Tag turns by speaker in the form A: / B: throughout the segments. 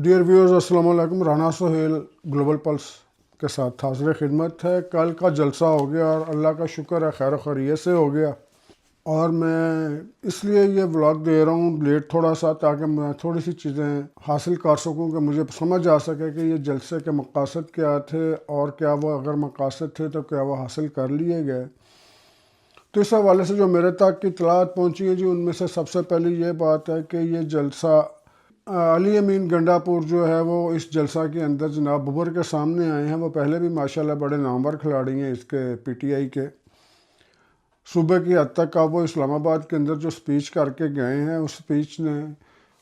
A: Dear viewers, अस्सलाम वालेकुम। Rana Sohail global pulse के साथ हाजिर खिदमत है। कल का जलसा हो गया और अल्लाह का शुक्र है खैर खैरियत से हो गया। और मैं इसलिए ये व्लॉग दे रहा हूँ लेट थोड़ा सा, ताकि मैं थोड़ी सी चीज़ें हासिल कर सकूँ कि मुझे समझ आ सके कि ये जलसे के मक़ासद क्या थे और क्या वो अगर मक़ासद थे तो क्या वो हासिल कर लिए गए। तो इस हवाले से जो मेरे तक की इतलात पहुँची है जी, उनमें से सबसे पहली ये बात है कि ये जलसा अली अमीन गंडापुर जो है वो इस जलसा के अंदर जनाब उभर के सामने आए हैं। वो पहले भी माशाल्लाह बड़े नामवर खिलाड़ी हैं इसके पीटीआई के। सूबे की हद तक का वो इस्लामाबाद के अंदर जो स्पीच करके गए हैं, उस स्पीच ने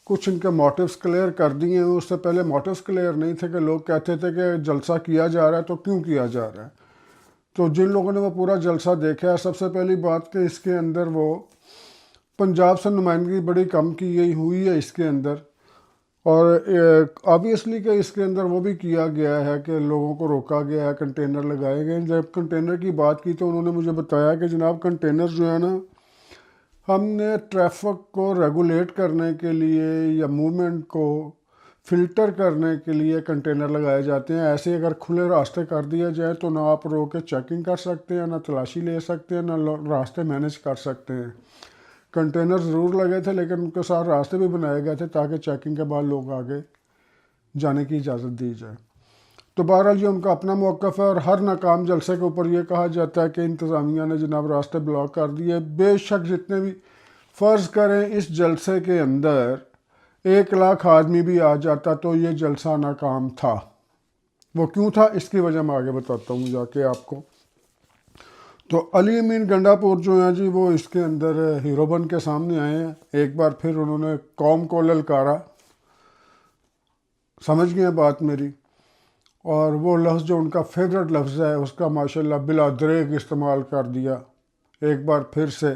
A: कुछ इनके मोटिव्स क्लियर कर दिए हैं। उससे पहले मोटिव्स क्लियर नहीं थे कि लोग कहते थे कि जलसा किया जा रहा है तो क्यों किया जा रहा है। तो जिन लोगों ने वो पूरा जलसा देखा है, सबसे पहली बात कि इसके अंदर वो पंजाब से नुमाइंदगी बड़ी कम की गई हुई है इसके अंदर। और ऑब्वियसली कि इसके अंदर वो भी किया गया है कि लोगों को रोका गया है, कंटेनर लगाए गए। जब कंटेनर की बात की तो उन्होंने मुझे बताया कि जनाब कंटेनर जो है ना, हमने ट्रैफिक को रेगुलेट करने के लिए या मूवमेंट को फ़िल्टर करने के लिए कंटेनर लगाए जाते हैं। ऐसे अगर खुले रास्ते कर दिया जाए तो ना आप रोक के चेकिंग कर सकते हैं, ना तलाशी ले सकते हैं, ना रास्ते मैनेज कर सकते हैं। कंटेनर ज़रूर लगे थे लेकिन उनके साथ रास्ते भी बनाए गए थे ताकि चेकिंग के बाद लोग आगे जाने की इजाज़त दी जाए। तो बहरहाल ये उनका अपना मौक़िफ़ है। और हर नाकाम जलसे के ऊपर ये कहा जाता है कि इंतज़ामिया ने जनाब रास्ते ब्लॉक कर दिए। बेशक जितने भी फ़र्ज़ करें इस जलसे के अंदर 1 लाख आदमी भी आ जाता तो ये जलसा नाकाम था। वो क्यों था, इसकी वजह मैं आगे बताता हूँ जाके आपको। तो अली अमीन गंडापुर जो हैं जी, वो इसके अंदर हीरो बन के सामने आए हैं। एक बार फिर उन्होंने कौम को ललकारा, समझ गए बात मेरी। और वो लफ्ज़ जो उनका फेवरेट लफ्ज़ है उसका माशाल्लाह बिला दरेक इस्तेमाल कर दिया एक बार फिर से।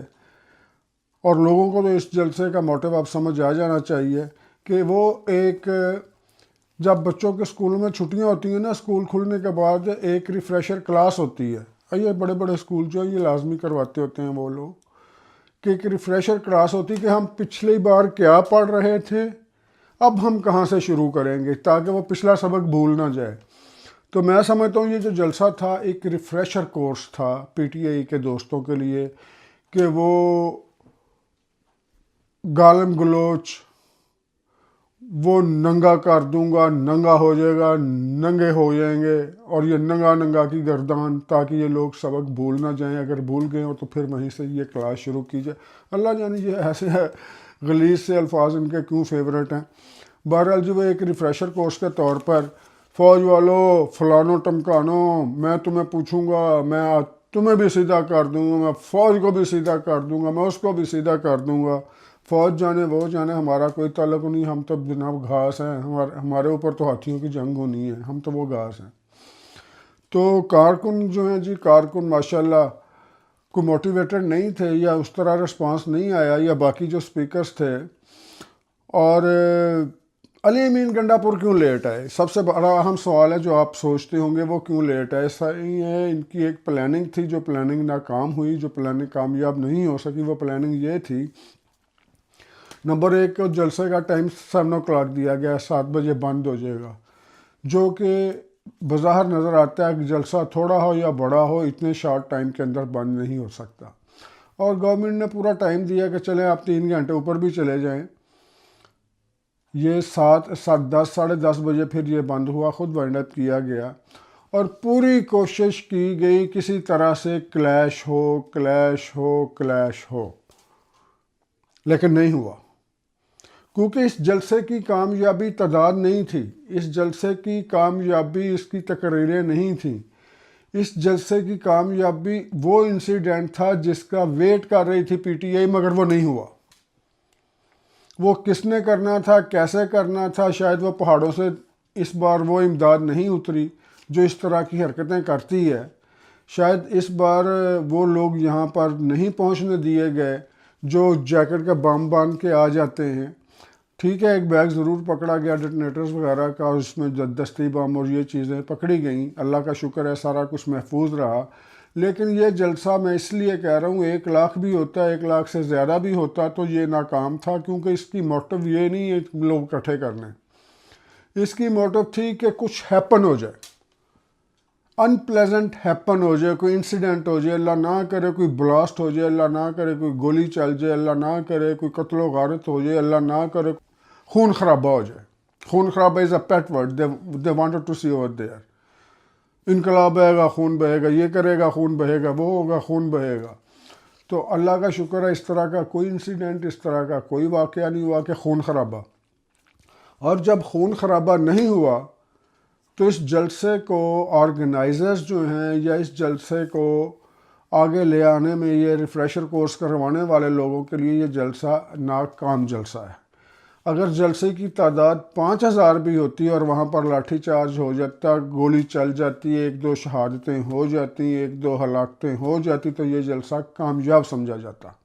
A: और लोगों को तो इस जलसे का मोटिव अब समझ आ जाना चाहिए कि वो एक, जब बच्चों के स्कूलों में छुट्टियां होती हैं ना, स्कूल खुलने के बाद एक रिफ़्रेशर क्लास होती है। ये बड़े बड़े स्कूल जो है ये लाजमी करवाते होते हैं वो लोग कि एक रिफ़्रेशर क्लास होती है कि हम पिछली बार क्या पढ़ रहे थे, अब हम कहाँ से शुरू करेंगे, ताकि वो पिछला सबक भूल ना जाए। तो मैं समझता हूँ ये जो जलसा था एक रिफ़्रेशर कोर्स था पीटीआई के दोस्तों के लिए कि वो गालम गलोच, वो नंगा कर दूंगा, नंगा हो जाएगा, नंगे हो जाएंगे, और ये नंगा नंगा की गर्दान, ताकि ये लोग सबक भूल ना जाएं। अगर भूल गए हो तो फिर वहीं से ये क्लास शुरू की जाए। अल्लाह जाने ये ऐसे है गलीज से अल्फाज इनके क्यों फेवरेट हैं। बहरहाल जो वो एक रिफ़्रेशर कोर्स के तौर पर, फ़ौज वालों फलानो टमकानो, मैं तुम्हें पूछूंगा, मैं तुम्हें भी सीधा कर दूंगा, मैं फ़ौज को भी सीधा कर दूंगा, मैं उसको भी सीधा कर दूंगा। फ़ौज जाने वो जाने, हमारा कोई ताल्लुक़ नहीं, हम तो जनाब घास हैं। हमारे ऊपर तो हाथियों की जंग होनी है, हम तो वो घास हैं। तो कारकुन जो हैं जी, कारकुन माशाल्लाह कोई मोटिवेटेड नहीं थे या उस तरह रिस्पांस नहीं आया, या बाकी जो स्पीकर्स थे। और अली अमीन गंडापुर क्यों लेट आए, सबसे बड़ा अहम सवाल है जो आप सोचते होंगे, वो क्यों लेट आए। सही है, इनकी एक प्लानिंग थी, जो प्लानिंग नाकाम हुई, जो प्लानिंग कामयाब नहीं हो सकी। वो प्लानिंग ये थी, नंबर 1 को जलसे का टाइम 7 o'clock दिया गया, 7 बजे बंद हो जाएगा, जो कि बज़ाहिर नज़र आता है कि जलसा थोड़ा हो या बड़ा हो, इतने शॉर्ट टाइम के अंदर बंद नहीं हो सकता। और गवर्नमेंट ने पूरा टाइम दिया कि चलें आप 3 घंटे ऊपर भी चले जाएं। ये 10 साढ़े 10 बजे फिर ये बंद हुआ, ख़ुद वाइंड अप किया गया। और पूरी कोशिश की गई किसी तरह से क्लैश हो, क्लैश हो, क्लैश हो, लेकिन नहीं हुआ, क्योंकि इस जलसे की कामयाबी तादाद नहीं थी, इस जलसे की कामयाबी इसकी तकरीरें नहीं थी, इस जलसे की कामयाबी वो इंसिडेंट था जिसका वेट कर रही थी पीटीआई, मगर वो नहीं हुआ। वो किसने करना था, कैसे करना था, शायद वो पहाड़ों से इस बार वो इमदाद नहीं उतरी जो इस तरह की हरकतें करती है। शायद इस बार वो लोग यहाँ पर नहीं पहुँचने दिए गए जो जैकेट का बम बांध के आ जाते हैं। ठीक है, एक बैग ज़रूर पकड़ा गया डिटोनेटर्स वगैरह का, उसमें दस्ती बम और ये चीज़ें पकड़ी गई। अल्लाह का शुक्र है सारा कुछ महफूज रहा। लेकिन ये जलसा मैं इसलिए कह रहा हूँ, 1 लाख भी होता, 1 लाख से ज़्यादा भी होता तो ये नाकाम था, क्योंकि इसकी मोटिव ये नहीं है लोग इकट्ठे करने। इसकी मोटिव थी कि कुछ हैपन हो जाए, अनप्लेजेंट हैपन हो जाए, कोई इंसिडेंट हो जाए, अल्लाह ना करे कोई ब्लास्ट हो जाए, अल्लाह ना करे कोई गोली चल जाए, अल्लाह ना करे कोई कत्लो गारत हो जाए, अल्लाह ना करे खून खराबा हो जाए। खून खराबा is a pet word they wanted to see over there. इनकलाब बहेगा खून बहेगा, ये करेगा खून बहेगा, वो होगा खून बहेगा। तो अल्लाह का शुक्र है इस तरह का कोई इंसिडेंट, इस तरह का कोई वाक़या नहीं हुआ कि खून खराबा। और जब खून खराबा नहीं हुआ तो इस जलसे को ऑर्गेनाइजर्स जो हैं या इस जलसे को आगे ले आने में, ये रिफ़्रेशर कोर्स करवाने वाले लोगों के लिए ये जलसा नाकाम जलसा है। अगर जलसे की तादाद 5000 भी होती और वहाँ पर लाठी चार्ज हो जाता, गोली चल जाती, 1-2 शहादतें हो जाती, 1-2 हलाकतें हो जाती, तो ये जलसा कामयाब समझा जाता।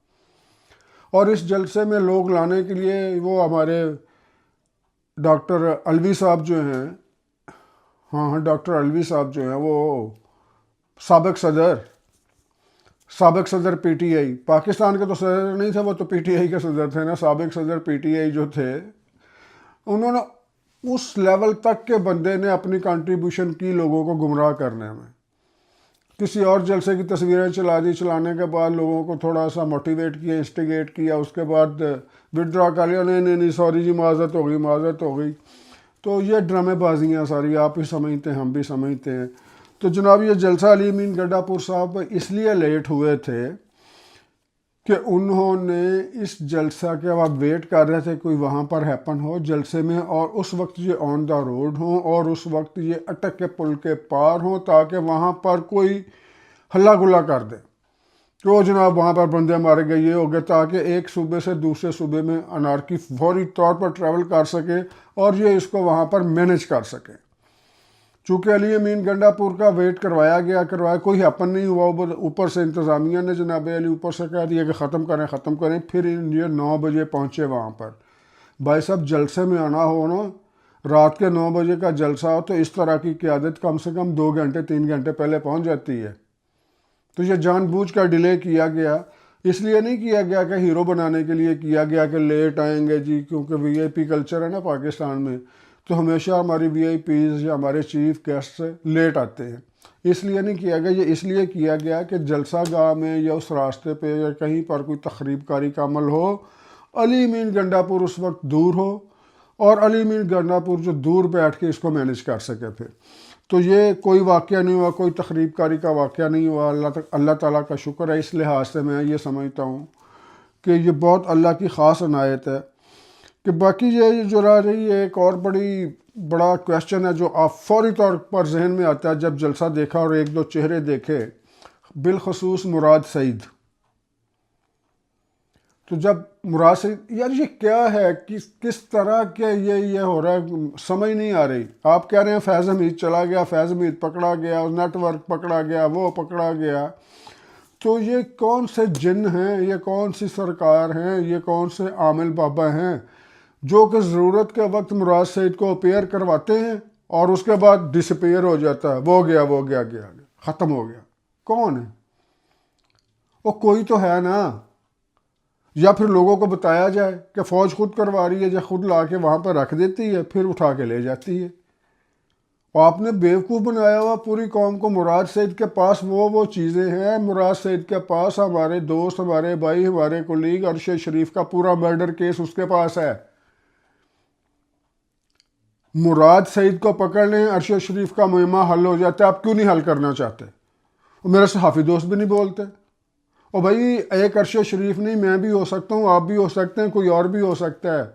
A: और इस जलसे में लोग लाने के लिए वो हमारे डॉक्टर अलवी साहब जो हैं, हाँ डॉक्टर अलवी साहब जो हैं, वो साबिक सदर पीटीआई, पाकिस्तान के तो सदर नहीं थे, वो तो पीटीआई के सदर थे ना। साबिक सदर पीटीआई जो थे, उन्होंने उस लेवल तक के बंदे ने अपनी कंट्रीब्यूशन की लोगों को गुमराह करने में। किसी और जलसे की तस्वीरें चला दी, चलाने के बाद लोगों को थोड़ा सा मोटिवेट किया, इंस्टिगेट किया, उसके बाद विड्रॉ कर लिया, नहीं सॉरी जी माजरत हो गई। तो ये ड्रामेबाजियाँ सारी आप भी समझते हैं, हम भी समझते हैं। तो जनाब ये जलसा अली अमीन गड्ढापुर साहब इसलिए लेट हुए थे कि उन्होंने इस जलसा के बाद वेट कर रहे थे कोई वहाँ पर हैपन हो जलसे में, और उस वक्त ये ऑन द रोड हों और उस वक्त ये अटक के पुल के पार हों, ताकि वहाँ पर कोई हल्ला गुल्ला कर दे तो जनाब वहाँ पर बंदे मारे गए, ये हो गए, ताकि एक सूबे से दूसरे सूबे में अनारकी फौरी तौर पर ट्रैवल कर सके और ये इसको वहाँ पर मैनेज कर सके। चूँकि अली अमीन गंडापुर का वेट करवाया, कोई हैपन नहीं हुआ। ऊपर से इंतज़ामिया ने जनाब अली ऊपर से कह दिया कि ख़त्म करें। फिर ये 9 बजे पहुँचे वहाँ पर। भाई साहब जलसे में आना हो ना, रात के 9 बजे का जलसा हो तो इस तरह की क़यादत कम से कम 2 घंटे 3 घंटे पहले पहुँच जाती है। तो ये जानबूझकर डिले किया गया, इसलिए नहीं किया गया कि हीरो बनाने के लिए किया गया कि लेट आएंगे जी, क्योंकि वीआईपी कल्चर है ना पाकिस्तान में, तो हमेशा हमारी वीआईपीज़ या हमारे चीफ गेस्ट लेट आते हैं। इसलिए नहीं किया गया, ये इसलिए किया गया कि जलसा गाह में या उस रास्ते पे या कहीं पर कोई तखरीब कारी का अमल हो, अली अमीन गंडापुर उस वक्त दूर हो और अली अमीन गंडापुर जो दूर बैठ के इसको मैनेज कर सके। फिर तो ये कोई वाक़या नहीं हुआ, कोई तखरीब कारी का वाक़या नहीं हुआ। अल्लाह ताला का शुक्र है। इस लिहाज से मैं ये समझता हूँ कि ये बहुत अल्लाह की ख़ास अनायत है। कि बाकी ये जो रह रही है एक और बड़ा क्वेश्चन है जो आप फौरी तौर पर जहन में आता है जब जलसा देखा और 1-2 चेहरे देखे, बिलखसूस मुराद सईद। तो जब मुराद सईद, यार ये क्या है, किस तरह के ये हो रहा है, समझ नहीं आ रही। आप कह रहे हैं फैज़ हमीद चला गया, फैज़ हमीद पकड़ा गया, नेटवर्क पकड़ा गया, वो पकड़ा गया। तो ये कौन से जिन हैं, ये कौन सी सरकार हैं, ये कौन से आमिल बाबा हैं जो कि ज़रूरत के वक्त मुराद सईद को अपेयर करवाते हैं और उसके बाद डिसअपेयर हो जाता है, वो गया ख़त्म हो गया। कौन है वो? कोई तो है ना। या फिर लोगों को बताया जाए कि फ़ौज खुद करवा रही है, या खुद ला के वहाँ पर रख देती है, फिर उठा के ले जाती है। और आपने बेवकूफ़ बनाया हुआ पूरी कौम को। मुराद सईद के पास वो चीज़ें हैं, मुराद सईद के पास हमारे दोस्त, हमारे भाई, हमारे कोलीग अरशद शरीफ का पूरा मर्डर केस उसके पास है। मुराद सईद को पकड़ लें, अरशद शरीफ का मुहिमा हल हो जाता है। आप क्यों नहीं हल करना चाहते? और मेरे सहाफ़ी दोस्त भी नहीं बोलते। और भाई एक अरशद शरीफ नहीं, मैं भी हो सकता हूँ, आप भी हो सकते हैं, कोई और भी हो सकता है।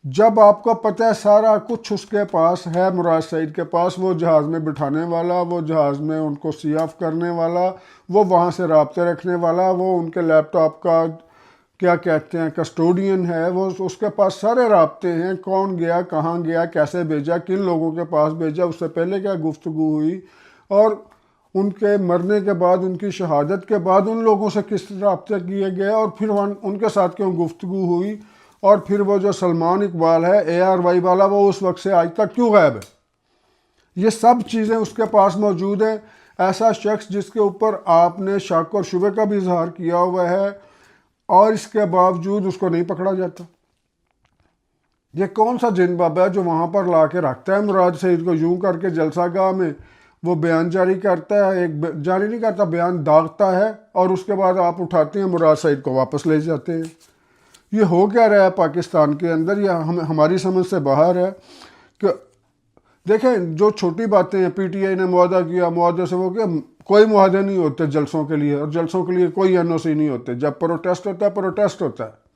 A: जब आपको पता है सारा कुछ उसके पास है, मुराद सईद के पास, वो जहाज़ में बिठाने वाला, वो जहाज़ में उनको सी ऑफ करने वाला, वो वहाँ से राब्ते रखने वाला, वो उनके लैपटॉप का क्या कहते हैं कस्टोडियन है, वो उसके पास सारे राब्ते हैं। कौन गया, कहाँ गया, कैसे भेजा, किन लोगों के पास भेजा, उससे पहले क्या गुफ्तगू हुई, और उनके मरने के बाद, उनकी शहादत के बाद उन लोगों से किस राब्ते किए गए और फिर उनके साथ क्यों गुफ्तगू हुई, और फिर वो जो सलमान इकबाल है ARY वाला, वो उस वक्त से आज तक क्यों गायब है। ये सब चीज़ें उसके पास मौजूद है। ऐसा शख्स जिसके ऊपर आपने शक और शुबे का भी इजहार किया हुआ है और इसके बावजूद उसको नहीं पकड़ा जाता। ये कौन सा जिन बाबा है जो वहाँ पर ला के रखता है मुराद सईद को, यूं करके जलसागाह में वो बयान जारी करता है, जारी नहीं करता, बयान दागता है, और उसके बाद आप उठाते हैं मुराद सईद को वापस ले जाते हैं। ये हो क्या रहा है पाकिस्तान के अंदर, या हमारी समझ से बाहर है। कि देखें, जो छोटी बातें हैं, पीटीआई ने मुआहदा किया, मुआहदे से वो किया, कोई मुआहदे नहीं होते जलसों के लिए, और जलसों के लिए कोई एनओसी नहीं होते। जब प्रोटेस्ट होता है, प्रोटेस्ट होता है।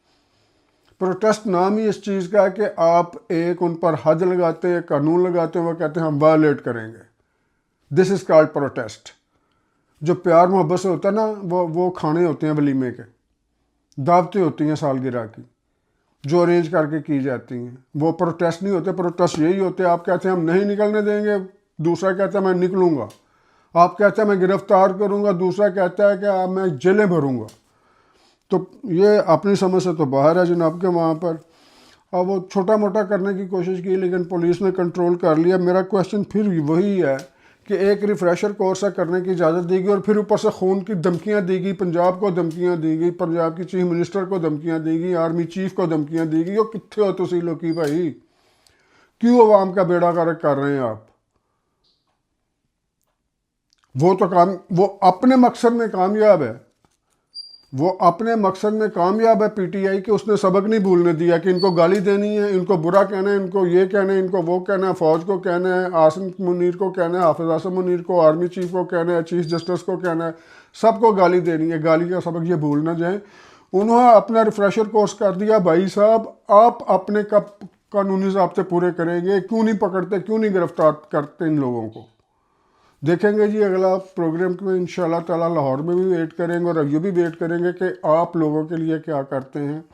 A: प्रोटेस्ट नाम ही इस चीज़ का है कि आप एक उन पर हद लगाते हैं, कानून लगाते हैं, वो कहते हैं हम वायलेट करेंगे। This is called protest. जो प्यार मोहब्बत से होता है ना, वो खाने होते हैं वलीमे के, दावतें होती हैं सालगिरह की, जो अरेंज करके की जाती हैं, वो प्रोटेस्ट नहीं होते। प्रोटेस्ट यही होते हैं, आप कहते हैं हम नहीं निकलने देंगे, दूसरा कहता है मैं निकलूँगा। आप कहते हैं मैं गिरफ्तार करूँगा, दूसरा कहता है कि मैं जेलें भरूँगा। तो ये अपनी समझ से तो बाहर है जनाब के वहाँ पर। अब वो छोटा मोटा करने की कोशिश की, लेकिन पुलिस ने कंट्रोल कर लिया। मेरा क्वेश्चन फिर वही है कि एक रिफ़्रेशर कोर्स करने की इजाज़त दी गई, और फिर ऊपर से खून की धमकियाँ दी गई, पंजाब को धमकियाँ दी गई, पंजाब की चीफ मिनिस्टर को धमकियाँ दी गई, आर्मी चीफ को धमकियाँ दी गई। वो कितने हो तुसी लोकी भाई, क्यों अवाम का बेड़ा गर्क कर रहे हैं आप? वो अपने मकसद में कामयाब है, वो अपने मकसद में कामयाब है पीटीआई के। उसने सबक नहीं भूलने दिया कि इनको गाली देनी है, इनको बुरा कहना है, इनको ये कहना है, इनको वो कहना है, फौज को कहना है, आसिम मुनीर को कहना है, हाफिज आसिम मुनीर को, आर्मी चीफ को कहना है, चीफ जस्टिस को कहना है, सबको गाली देनी है। गाली का सबक ये भूल ना जाए। उन्होंने अपना रिफ्रेशर कोर्स कर दिया। भाई साहब, आप अपने कब कानूनी ज़ाब्ते पूरे करेंगे? क्यों नहीं पकड़ते, क्यों नहीं गिरफ्तार करते इन लोगों को? देखेंगे जी अगला प्रोग्राम में इंशाल्लाह ताला। लाहौर में भी वेट करेंगे, और ये भी वेट करेंगे कि आप लोगों के लिए क्या करते हैं।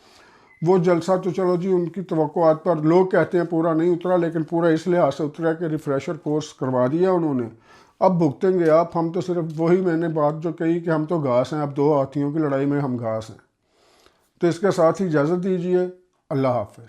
A: वो जलसा तो चलो जी उनकी तवक्कुआत पर, लोग कहते हैं पूरा नहीं उतरा, लेकिन पूरा इस लिहाज से उतरा कि रिफ़्रेशर कोर्स करवा दिया उन्होंने। अब भुगतेंगे आप। हम तो सिर्फ वही मैंने बात जो कही कि हम तो घास हैं, अब दो हाथियों की लड़ाई में हम घास हैं। तो इसके साथ ही इजाज़त दीजिए। अल्लाह हाफ़िज़।